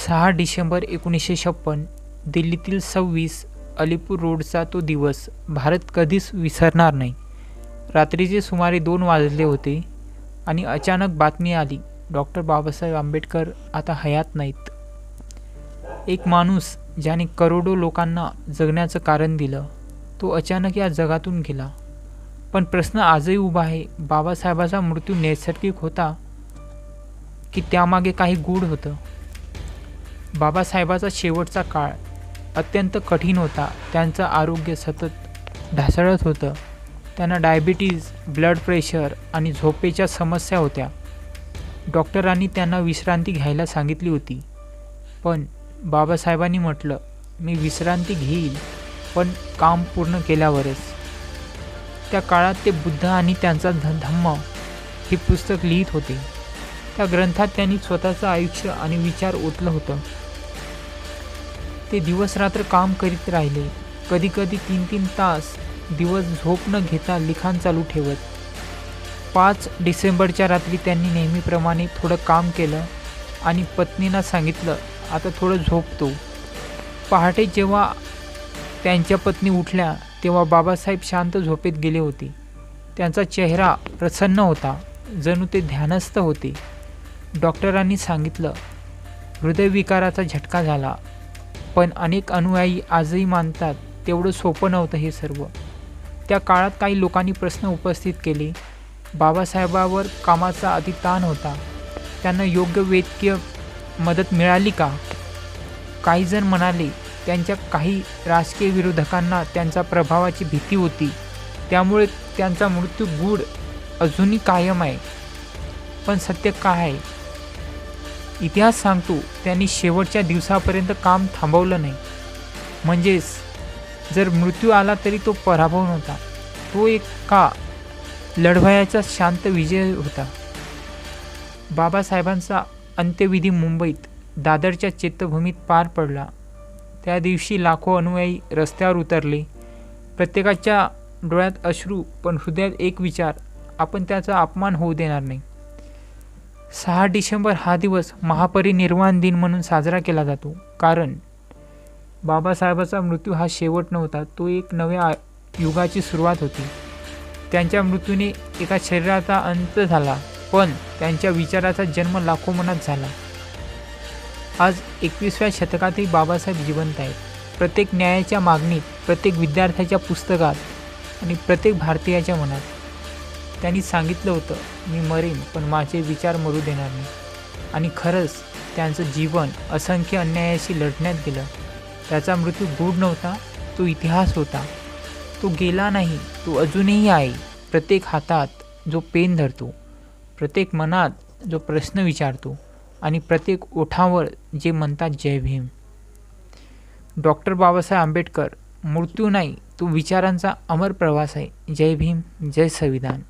6 डिसेंबर 1956 दिल्लीतील 26 अलीपूर रोडचा तो दिवस भारत कधीच विसरणार नाही. रात्रीचे सुमारे 2 वाजले होते आणि अचानक बातमी आली, डॉक्टर बाबासाहेब आंबेडकर आता हयात नाहीत. एक माणूस ज्याने करोडो लोकांना जगण्याचं कारण दिलं, तो अचानक या जगातून गेला. पण प्रश्न आजही उभा आहे, बाबासाहेबाचा मृत्यू नैसर्गिक होता की त्यामागे काही गूढ होतं? बाबासाहेबाचा शेवटचा काळ अत्यंत कठीण होता. त्यांचं आरोग्य सतत ढासळत होतं. त्यांना डायबिटीज, ब्लड प्रेशर आणि झोपेच्या समस्या होत्या. डॉक्टरांनी त्यांना विश्रांती घ्यायला सांगितली होती. पण बाबासाहेबांनी म्हटलं, मी विश्रांती घेईल, पण काम पूर्ण केल्यावरच. त्या काळात ते बुद्ध आणि त्यांचा धम्म हे पुस्तक लिहित होते. त्या ग्रंथात त्यांनी स्वतःचं आयुष्य आणि विचार ओतलं होतं. ते दिवस रात्र काम करीत राहिले. कधी कधी 3-3 तास दिवस झोप न घेता लिखाण चालू ठेवत. 5 डिसेंबरच्या रात्री त्यांनी नेहमीप्रमाणे थोडं काम केलं आणि पत्नीला सांगितलं, आता थोडं झोपतो. पहाटे जेव्हा त्यांच्या पत्नी उठल्या तेव्हा बाबासाहेब शांत झोपेत गेले होते. त्यांचा चेहरा प्रसन्न होता, जणू ते ध्यानस्थ होते. डॉक्टरांनी सांगितलं, हृदयविकाराचा झटका झाला. पण अनेक अनुयायी आजही मानतात तेवढं सोपं नव्हतं हे सर्व. त्या काळात काही लोकांनी प्रश्न उपस्थित केले. बाबासाहेबावर कामाचा अतिताण होता, त्यांना योग्य वैद्यकीय मदत मिळाली का? काही जण म्हणाले, त्यांच्या काही राजकीय विरोधकांना त्यांच्या प्रभावाची भीती होती, त्यामुळे त्यांचा मृत्यू गूढ अजूनही कायम आहे. पण सत्य काय आहे? इतिहास सांगतो, त्यांनी शेवटच्या दिवसापर्यंत काम थांबवलं नाही. म्हणजेच जर मृत्यू आला तरी तो पराभव नव्हता, तो एका लढवयाचा शांत विजय होता. बाबासाहेबांचा अंत्यविधी मुंबईत दादरच्या चैत्यभूमीत पार पडला. त्या दिवशी लाखो अनुयायी रस्त्यावर उतरले. प्रत्येकाच्या डोळ्यात अश्रू, पण हृदयात एक विचार, आपण त्याचा अपमान होऊ देणार नाही. 6 डिसेंबर हा दिवस महापरिनिर्वाण दिन म्हणून साजरा केला जातो. कारण बाबासाहेबाचा मृत्यू हा शेवट नव्हता, तो एक नव्या युगाची सुरुवात होती. त्यांच्या मृत्यूने एका शरीराचा अंत झाला, पण त्यांच्या विचाराचा जन्म लाखो मनात झाला. आज 21व्या शतकातही बाबासाहेब जिवंत आहेत. प्रत्येक न्यायाच्या मागणीत, प्रत्येक विद्यार्थ्याच्या पुस्तकात आणि प्रत्येक भारतीयाच्या मनात. त्यांनी सांगितलं होतं, मी मरेन पण माझे विचार मरू देणार नाही. आणि खरंच त्यांचं जीवन असंख्य अन्यायाशी लढण्यात गेलं. त्याचा मृत्यू गूढ नव्हता, तो इतिहास होता. तो गेला नाही, तो अजूनही आहे. प्रत्येक हातात जो पेन धरतो, प्रत्येक मनात जो प्रश्न विचारतो आणि प्रत्येक ओठावर जे म्हणतात जय भीम. डॉक्टर बाबासाहेब आंबेडकर मृत्यू नाही, तो विचारांचा अमर प्रवास आहे. जय भीम, जय संविधान.